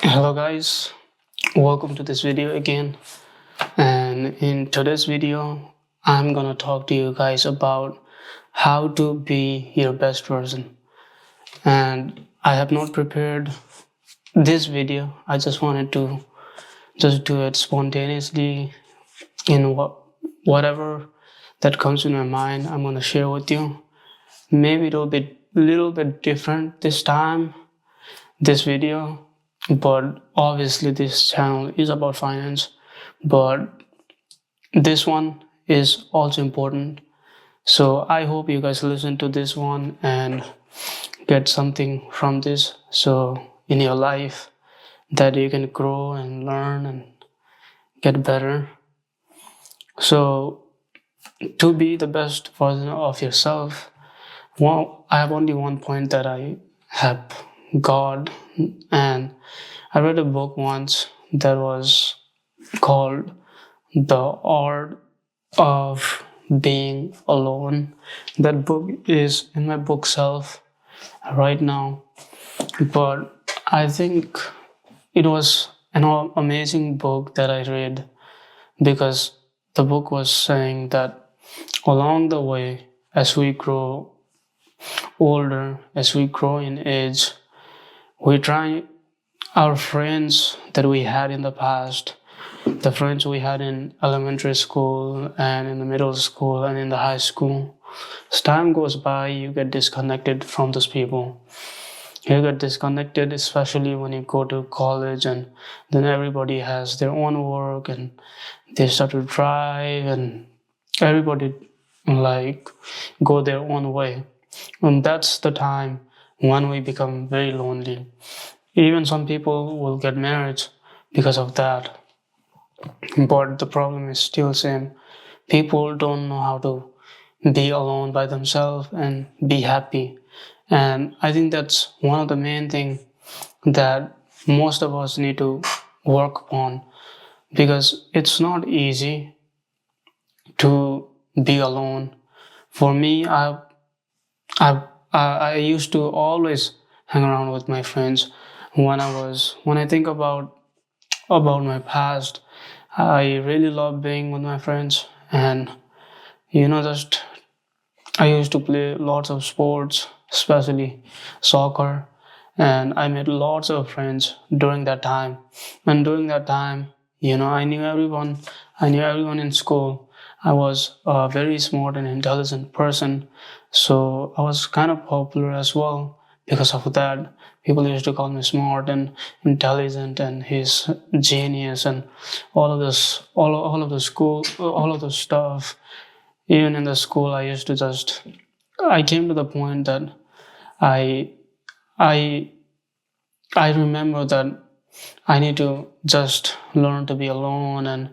Hello guys, welcome to this video again. And in today's video, I'm gonna talk to you guys about how to be your best version. And I have not prepared this video. I just wanted to just do it spontaneously in whatever that comes in my mind. I'm gonna share with you. Maybe it'll be a little bit different this time, this video, but obviously this channel is about finance, but this one is also important. So I hope you guys listen to this one and get something from this, so in your life that you can grow and learn and get better. So to be the best version of yourself, well, I have only one point that I have got, and I read a book once that was called The Art of Being Alone. That book is in my bookshelf right now, but I think it was an amazing book that I read, because the book was saying that along the way, as we grow older, as we grow in age, we try our friends that we had in the past, the friends we had in elementary school and in the middle school and in the high school. As time goes by, you get disconnected from those people. You get disconnected, especially when you go to college, and then everybody has their own work and they start to drive, and everybody like go their own way. And that's the time when we become very lonely. Even some people will get married because of that. But the problem is still same. People don't know how to be alone by themselves and be happy. And I think that's one of the main things that most of us need to work upon, because it's not easy to be alone. For me, I, I used to always hang around with my friends. When I think about my past, I really love being with my friends, and just I used to play lots of sports, especially soccer, and I made lots of friends during that time. And during that time, I knew everyone. I knew everyone in school. I was a very smart and intelligent person, so I was kind of popular as well. Because of that, people used to call me smart and intelligent and his genius and all of the school, all of the stuff. Even in the school, I came to the point that I I I remember that I need to just learn to be alone and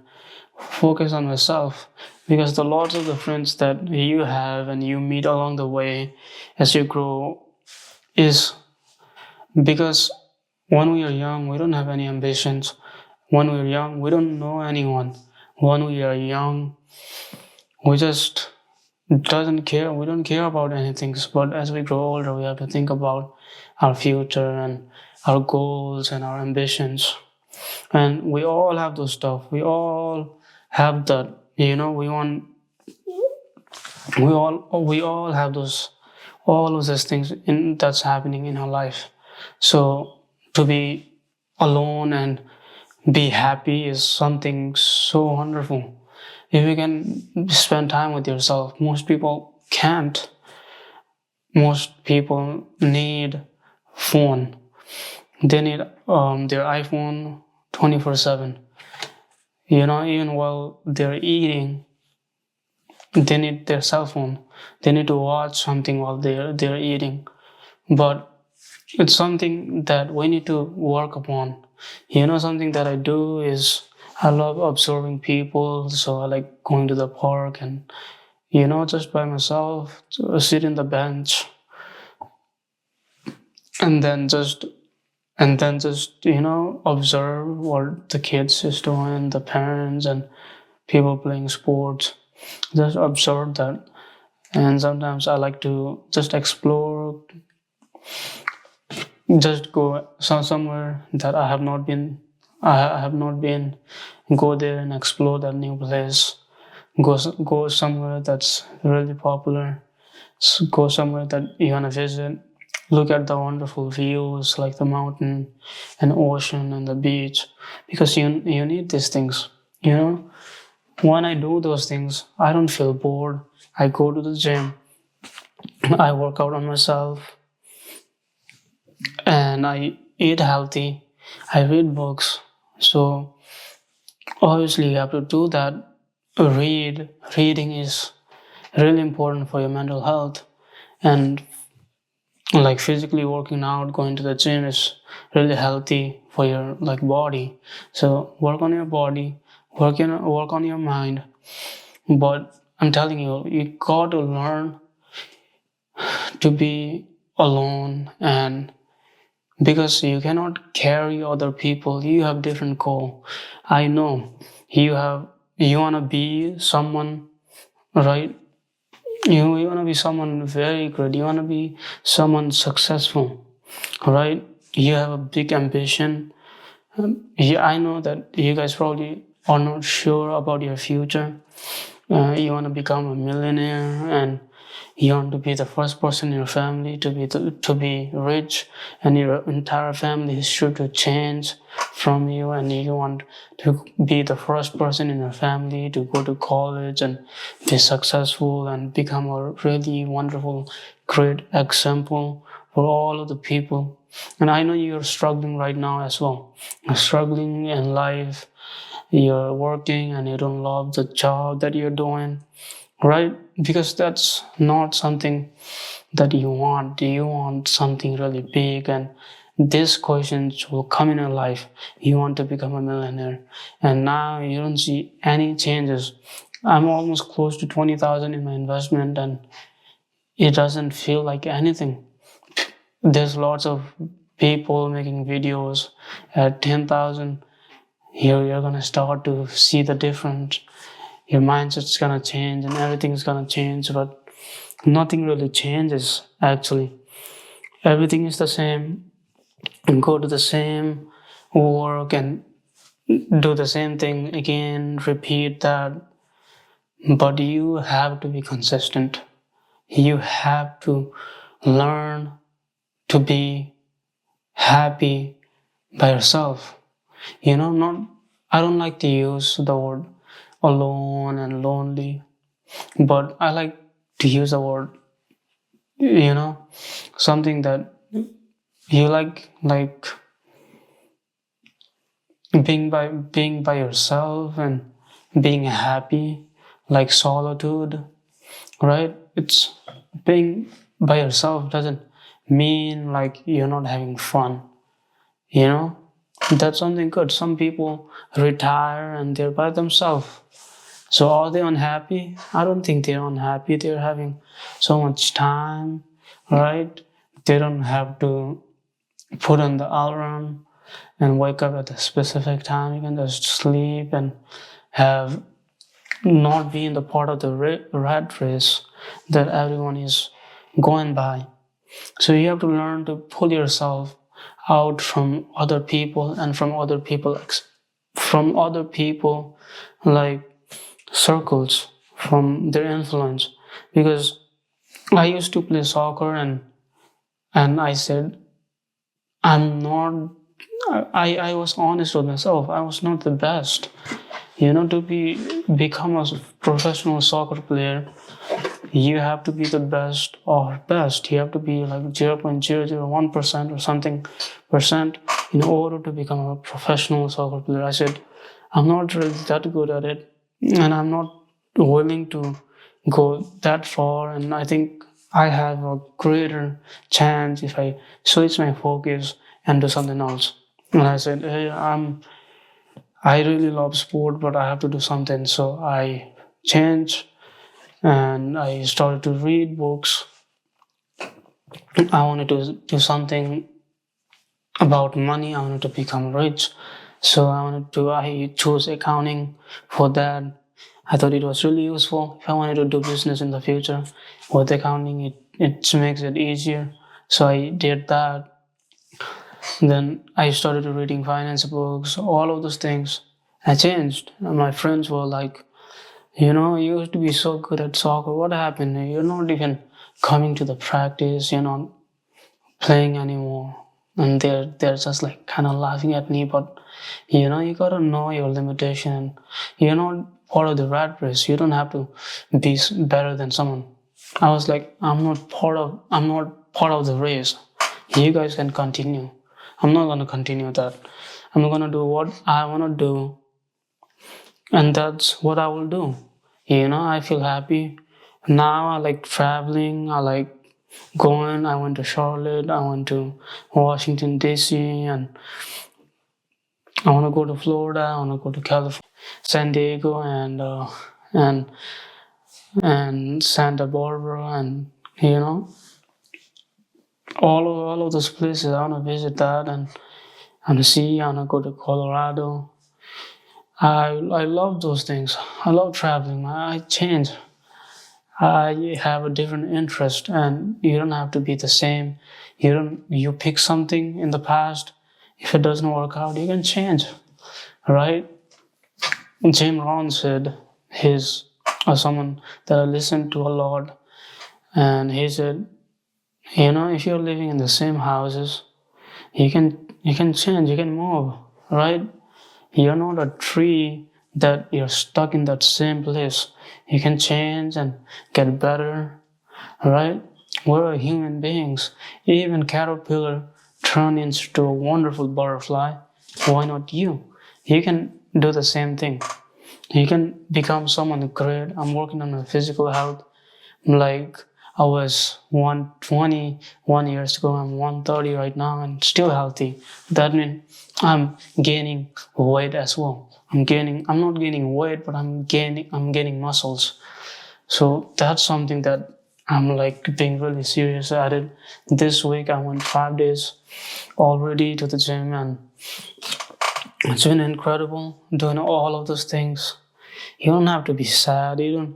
focus on myself, because the lots of the friends that you have and you meet along the way as you grow is because when we are young, we don't have any ambitions. When we are young, we don't know anyone. When we are young, we just doesn't care. We don't care about anything. But as we grow older, we have to think about our future and our goals and our ambitions. And we all have those stuff. We all have that. We all have those, all of those things in that's happening in our life. So to be alone and be happy is something so wonderful. If you can spend time with yourself, most people can't. Most people need phone. They need their iPhone 24/7. Even while they're eating, they need their cell phone. They need to watch something while they're eating. But it's something that we need to work upon. Something that I do is I love observing people, so I like going to the park and just by myself, to sit in the bench, and then just observe what the kids is doing, the parents and people playing sports. Just observe that. And sometimes I like to just explore just go somewhere that I have not been. I have not been. Go there and explore that new place. Go somewhere that's really popular. Go somewhere that you wanna visit. Look at the wonderful views like the mountain and ocean and the beach, because you need these things. You know, when I do those things, I don't feel bored. I go to the gym. I work out on myself, and I eat healthy. I read books. So obviously you have to do that. Reading is really important for your mental health, and like physically working out, going to the gym is really healthy for your like body. So work on your body, work on your mind. But I'm telling you, you got to learn to be alone, and because you cannot carry other people, you have different goal. I know you want to be someone, right? You want to be someone very good, you want to be someone successful, right? You have a big ambition. Yeah, I know that you guys probably are not sure about your future. You want to become a millionaire, and you want to be the first person in your family to be rich, and your entire family history to change from you, and you want to be the first person in your family to go to college and be successful and become a really wonderful, great example for all of the people. And I know you're struggling right now as well. You're struggling in life, you're working and you don't love the job that you're doing, right? Because that's not something that you want. You want something really big, and these questions will come in your life. You want to become a millionaire, and now you don't see any changes. I'm almost close to 20,000 in my investment, and it doesn't feel like anything. There's lots of people making videos at 10,000. Here you're gonna start to see the difference. Your mindset's gonna change and everything's gonna change, but nothing really changes actually. Everything is the same, and go to the same work and do the same thing again, repeat that. But you have to be consistent. You have to learn to be happy by yourself. Not, I don't like to use the word alone and lonely, but I like to use the word, something that you like being by yourself and being happy, like solitude, right? It's being by yourself doesn't mean like you're not having fun, you know? That's something good. Some people retire and they're by themselves. So are they unhappy? I don't think they're unhappy. They're having so much time, right? They don't have to put on the alarm and wake up at a specific time. You can just sleep and have not be in the part of the rat race that everyone is going by. So you have to learn to pull yourself out from other people and from other people like circles, from their influence. Because I used to play soccer, and I said I'm not. I was honest with myself. I was not the best. To become a professional soccer player, you have to be the best or best. You have to be like 0.001% or something percent in order to become a professional soccer player. I said, I'm not really that good at it, and I'm not willing to go that far. And I think I have a greater chance if I switch my focus and do something else. And I said, hey, I really love sport, but I have to do something. So I changed and I started to read books. I wanted to do something about money. I wanted to become rich. So I chose accounting for that. I thought it was really useful. If I wanted to do business in the future with accounting, it makes it easier. So I did that. Then I started reading finance books, all of those things. I changed. And my friends were like, you used to be so good at soccer. What happened? You're not even coming to the practice. You're not playing anymore. And they're just like kind of laughing at me. But you gotta know your limitation. You're not part of the rat race. You don't have to be better than someone. I was like, I'm not part of the race. You guys can continue. I'm not gonna continue that. I'm gonna do what I wanna do, and that's what I will do. I feel happy. Now I like traveling, I like going. I went to Charlotte, I went to Washington DC, and I wanna go to Florida, I wanna go to California, San Diego, and and Santa Barbara, and all of those places. I wanna visit that, and I wanna go to Colorado. I love those things. I love traveling. I change. I have a different interest, and you don't have to be the same. You pick something in the past. If it doesn't work out, you can change, right? Jim Rohn said he's someone that I listened to a lot, and he said, if you're living in the same houses, you can change, you can move, right? You're not a tree that you're stuck in that same place. You can change and get better, right? We're human beings. Even caterpillar turn into a wonderful butterfly. Why not you? You can do the same thing. You can become someone great. I'm working on my physical health. Like I was 120 1 years ago. I'm 130 right now and still healthy. That means I'm gaining weight as well. I'm not gaining weight, but I'm gaining muscles. So that's something that I'm like being really serious at it. This week I went 5 days already to the gym, and it's been incredible doing all of those things. You don't have to be sad. You don't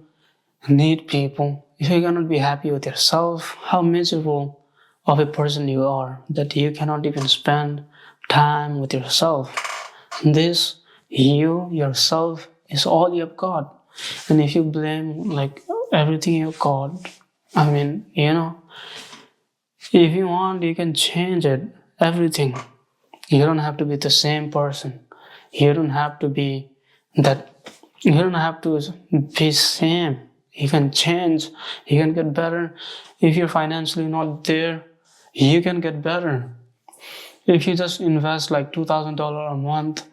need people. If you cannot be happy with yourself, how miserable of a person you are that you cannot even spend time with yourself. This, yourself, is all you've got. And if you blame like everything you got, if you want, you can change it. Everything. You don't have to be the same person. You don't have to be that. You don't have to be same. You can change. You can get better. If you're financially not there, you can get better. If you just invest like $2,000 a month,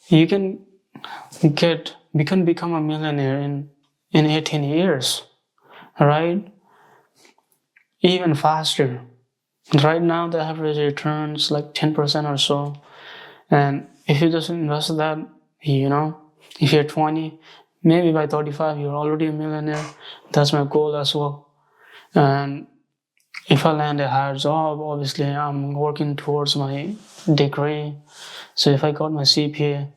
you can become a millionaire in 18 years, right? Even faster. Right now, the average return is like 10% or so. And if you just invest that, if you're 20, maybe by 35, you're already a millionaire. That's my goal as well. And if I land a higher job, obviously I'm working towards my degree. So if I got my CPA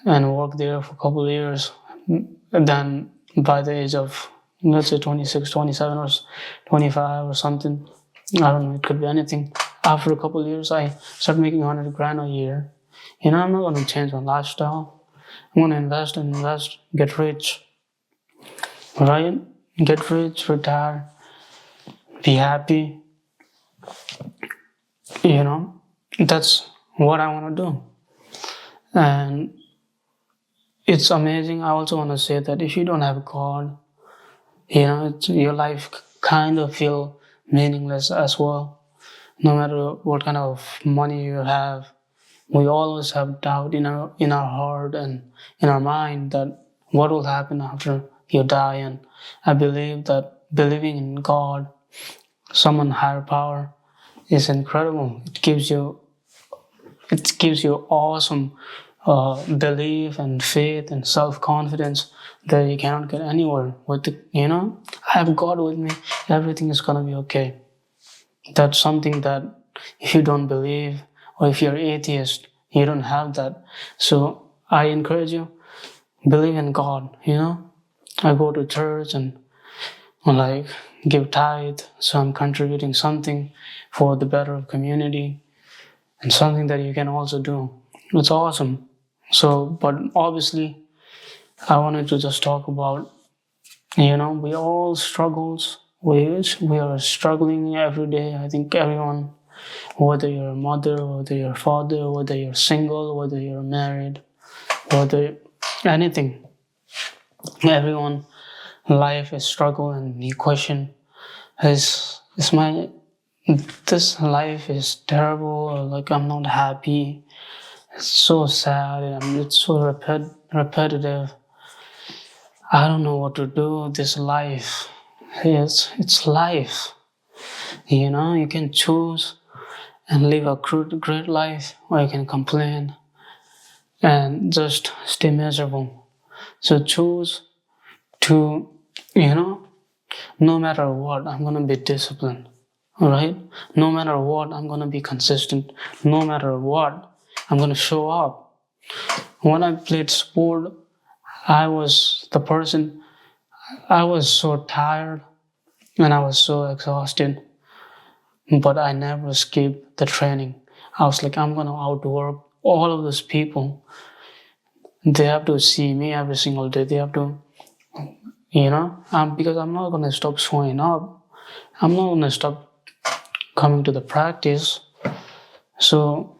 and work there for a couple of years, then by the age of, let's say 26, 27 or 25 or something, I don't know, it could be anything. After a couple of years, I start making 100 grand a year. I'm not going to change my lifestyle. I'm going to invest, get rich, right? Get rich, retire, be happy. That's what I want to do. And it's amazing. I also want to say that if you don't have God, your life kind of feel meaningless as well. No matter what kind of money you have, we always have doubt in our heart and in our mind that what will happen after you die. And I believe that believing in God, someone higher power, is incredible. It gives you awesome belief and faith and self-confidence that you cannot get anywhere with I have God with me, everything is gonna be okay. That's something that if you don't believe, or if you're atheist, you don't have that. So I encourage you, believe in God. I go to church and like give tithe, so I'm contributing something for the better of community. and something that you can also do. It's awesome. So, but obviously, I wanted to just talk about, we all struggles. We are struggling every day. I think everyone, whether you're a mother, whether you're a father, whether you're single, whether you're married, whether anything, everyone, life is struggle, and you question, is my this life is terrible, or like I'm not happy. It's so sad, and it's so repetitive. I don't know what to do. This life, it's life. You can choose and live a great life, or you can complain and just stay miserable. So choose to, no matter what, I'm gonna be disciplined. Alright? No matter what, I'm gonna be consistent. No matter what, I'm gonna show up. When I played sport, I was the person, I was so tired and I was so exhausted, but I never skipped the training. I was like, I'm gonna outwork all of those people. They have to see me every single day. They have to, because I'm not gonna stop showing up. I'm not gonna stop coming to the practice. So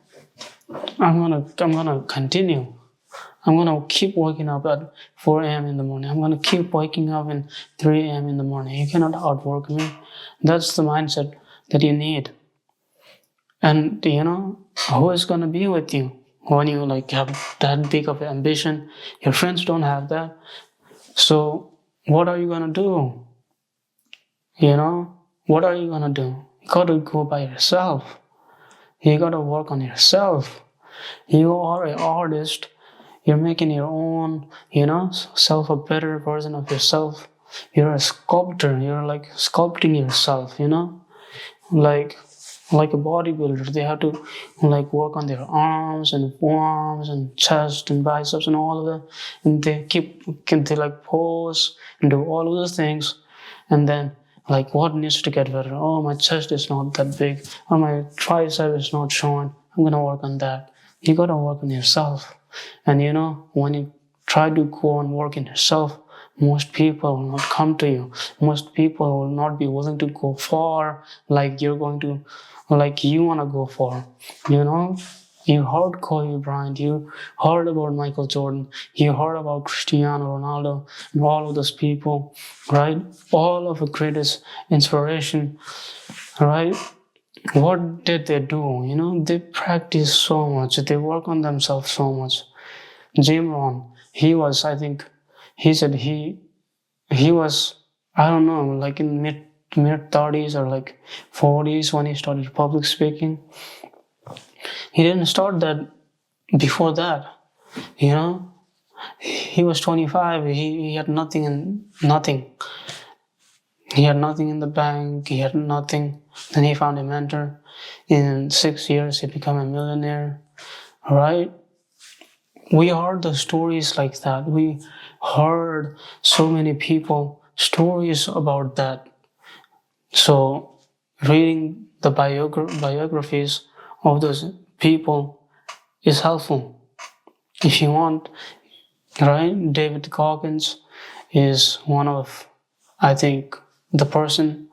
I'm gonna continue. I'm gonna keep waking up at 4 a.m. in the morning. I'm gonna keep waking up at 3 a.m. in the morning. You cannot outwork me. That's the mindset that you need. And who is gonna be with you when you have that big of ambition? Your friends don't have that. So what are you gonna do? What are you gonna do? You gotta go by yourself. You gotta work on yourself. You are an artist. You're making your own, self a better version of yourself. You're a sculptor. You're like sculpting yourself, like a bodybuilder. They have to work on their arms and forearms and chest and biceps and all of that. And they pose and do all of those things. And then what needs to get better? Oh, my chest is not that big. Or my tricep is not showing. I'm gonna work on that. You gotta work on yourself. And when you try to go and work in yourself, most people will not come to you. Most people will not be willing to go far like you're going to, like you want to go far. You heard Kobe Bryant, you heard about Michael Jordan, you heard about Cristiano Ronaldo, and all of those people, right? All of the greatest inspiration, right? What did they do? They practice so much. They work on themselves so much. Jim Rohn, I think, he said he was, I don't know, in mid 30s or 40s when he started public speaking. He didn't start that before that. He was 25. He had nothing and nothing. He had nothing in the bank. He had nothing. Then he found a mentor. In 6 years, he became a millionaire. Right? We heard the stories like that. We heard so many people stories about that. So reading the biographies of those people is helpful. If you want, right? David Goggins is one of, I think, the person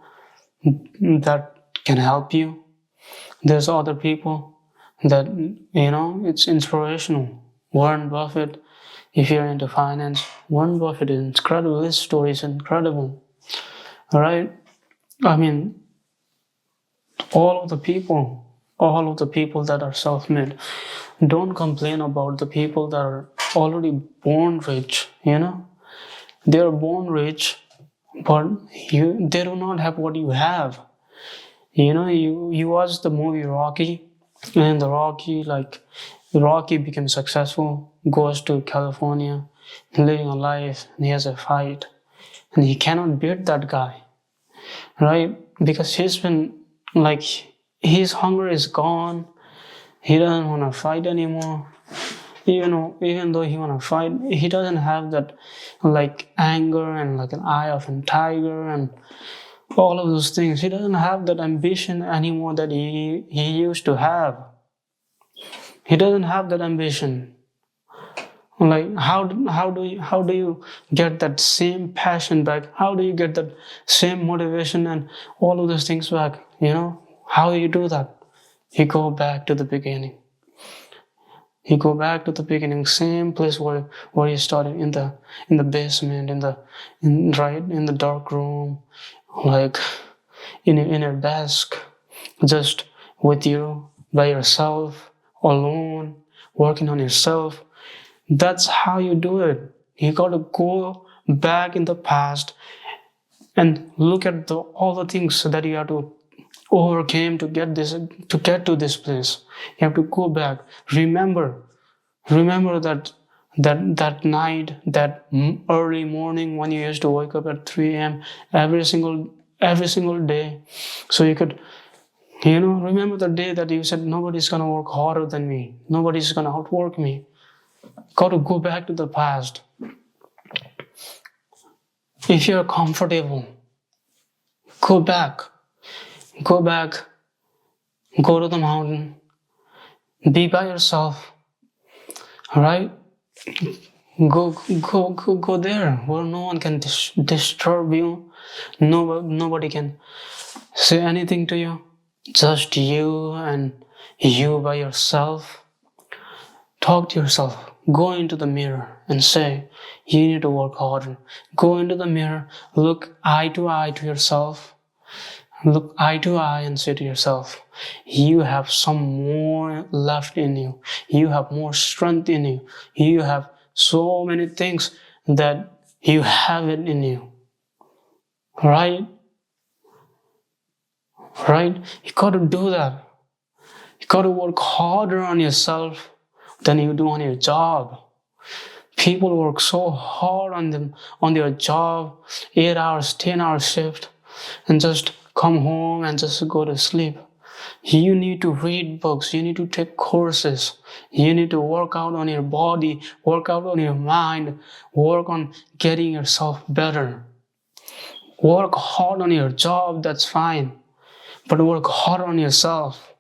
that can help you. There's other people that, it's inspirational. Warren Buffett, if you're into finance, Warren Buffett is incredible. His story is incredible. Alright? I mean, all of the people that are self-made, don't complain about the people that are already born rich, They are born rich, but they do not have what you have. You watch the movie Rocky, and Rocky became successful, goes to California, living a life, and he has a fight, and he cannot beat that guy, right? Because he's been his hunger is gone. He doesn't want to fight anymore. Even though he want to fight, he doesn't have that anger and an eye of a tiger and all of those things. He doesn't have that ambition anymore that he used to have. He doesn't have that ambition. Like how do you get that same passion back? How do you get that same motivation and all of those things back? How do you do that? You go back to the beginning. You go back to the beginning, same place where you started, in the basement, in the dark room, like in your desk, just with you by yourself, alone, working on yourself. That's how you do it. You gotta go back in the past and look at all the things that you have to overcame to get to this place. You have to go back. Remember that night, that early morning when you used to wake up at 3 a.m. every single day, so you could remember the day that you said nobody's gonna work harder than me, nobody's gonna outwork me. Got to go back to the past. If you're comfortable, go back. Go back. Go to the mountain. Be by yourself. Alright? Go there where no one can disturb you. Nobody can say anything to you. Just you and you by yourself. Talk to yourself. Go into the mirror and say, you need to work harder. Go into the mirror, look eye to eye to yourself. Look eye to eye and say to yourself, you have some more left in you. You have more strength in you. You have so many things that you have it in you. Right? Right? You gotta do that. You gotta work harder on yourself than you do on your job. People work so hard on their job, 8 hours, 10 hours shift, and just come home and just go to sleep. You need to read books, you need to take courses, you need to work out on your body, work out on your mind, work on getting yourself better. Work hard on your job, that's fine, but work hard on yourself.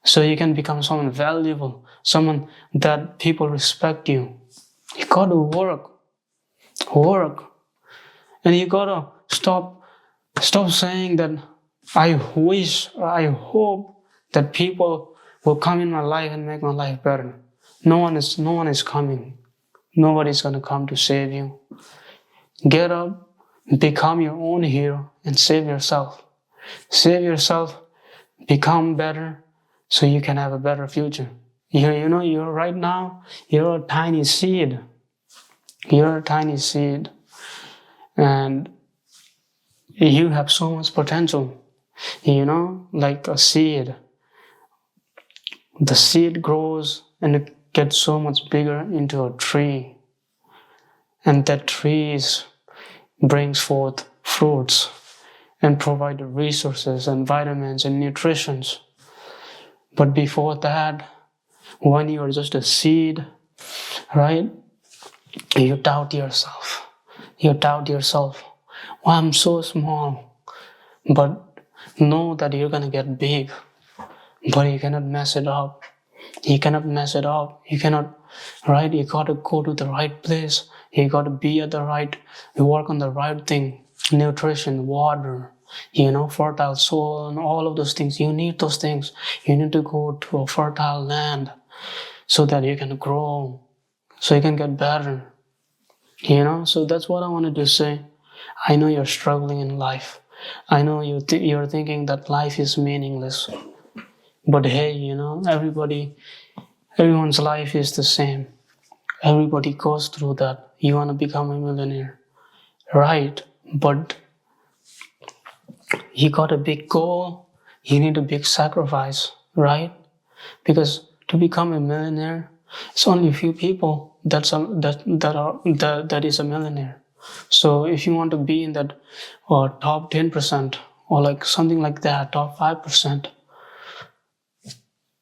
So you can become someone valuable, someone that people respect you. You gotta work, and you gotta stop saying that I wish or I hope that people will come in my life and make my life better. No one is coming. Nobody's gonna come to save you. Get up, become your own hero, and save yourself. Save yourself, become better, so you can have a better future. You're right now, you're a tiny seed. You're a tiny seed. And you have so much potential. Like a seed. The seed grows and it gets so much bigger into a tree. And that tree brings forth fruits and provide resources and vitamins and nutrition. But before that, when you are just a seed, right? You doubt yourself. Well, I'm so small. But know that you're gonna get big. But you cannot mess it up. You cannot, right? You gotta go to the right place. You gotta be at the right, you work on the right thing. Nutrition, water, fertile soil and all of those things. You need those things. You need to go to a fertile land so that you can grow, so you can get better. So that's what I wanted to say. I know you're struggling in life. I know you're thinking that life is meaningless. But hey, everyone's life is the same. Everybody goes through that. You want to become a millionaire, right? But you got a big goal, you need a big sacrifice, right? Because to become a millionaire, it's only a few people that is a millionaire. So if you want to be in that top 10% or like something like that, top 5%,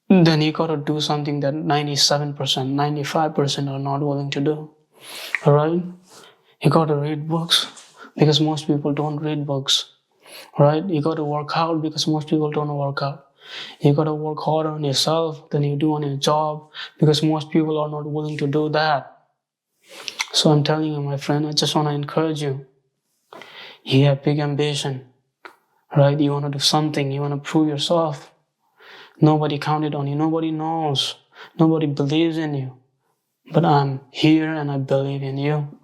then you gotta do something that 97%, 95% are not willing to do. Alright? You gotta read books because most people don't read books. Right? You gotta work out because most people don't work out. You gotta work harder on yourself than you do on your job, because most people are not willing to do that. So I'm telling you, my friend, I just wanna encourage you. You have big ambition, right? You wanna do something, you wanna prove yourself. Nobody counted on you, nobody knows, nobody believes in you. But I'm here and I believe in you.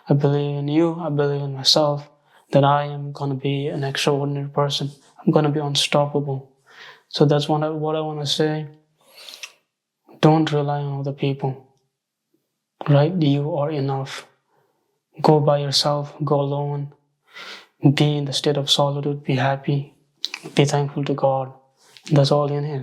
I believe in you, I believe in myself, that I am gonna be an extraordinary person. I'm gonna be unstoppable. So that's what I wanna say. Don't rely on other people, right? You are enough. Go by yourself, go alone, be in the state of solitude, be happy, be thankful to God. That's all in here.